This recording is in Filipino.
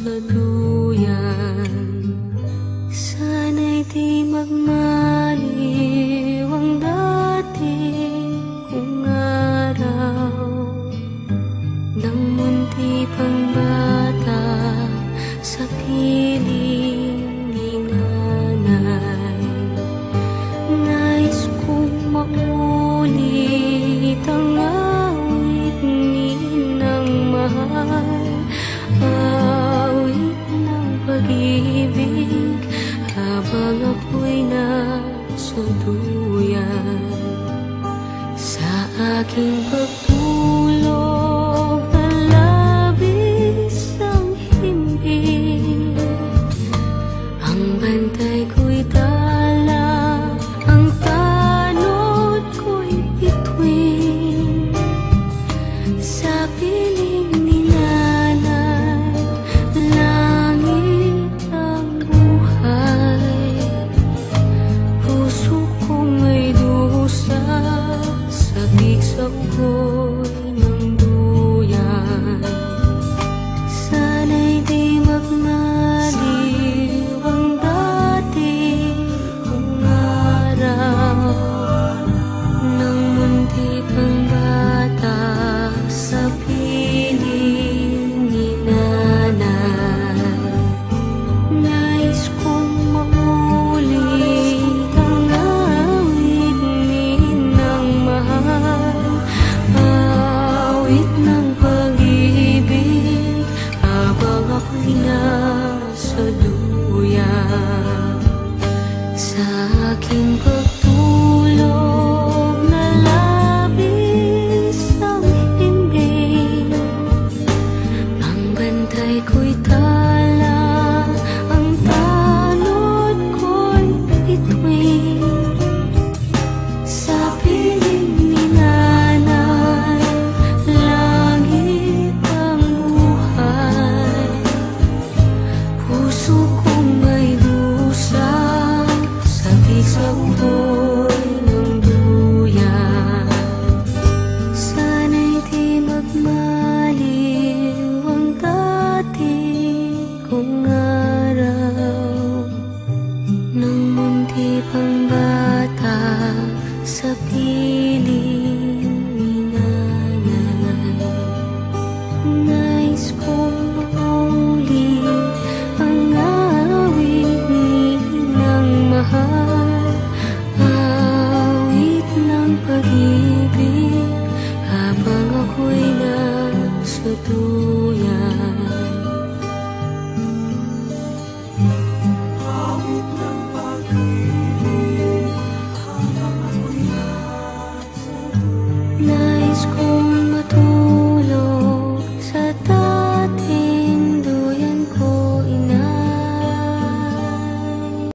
sa duyan. Sana'y di magmaliw ang dati kong araw, nang munti pang bata sa piling ni nanay. Nais kong maulit ang awit ni Ninang mahal, awit ng pag-ibig habang ako'y nasa duyan. Sa aking pagtulog na labis ang himbing, ang bantay ko'y dala, ang tanod ko'y bituin. Sa piling ni nanay, langit ang buhay. Puso kong may dusa, sabik sa ukoy ng duyan. Sana'y di magmaliw ang dati kong araw, nang munti pang bata sa piling ni nanay. Nais kong maulit ang awit ni Ninang mahal, awit ng pag-ibig habang ako'y nasa duyan. Sa aking pagtulog na labis ang himbing, ang bantay ko'y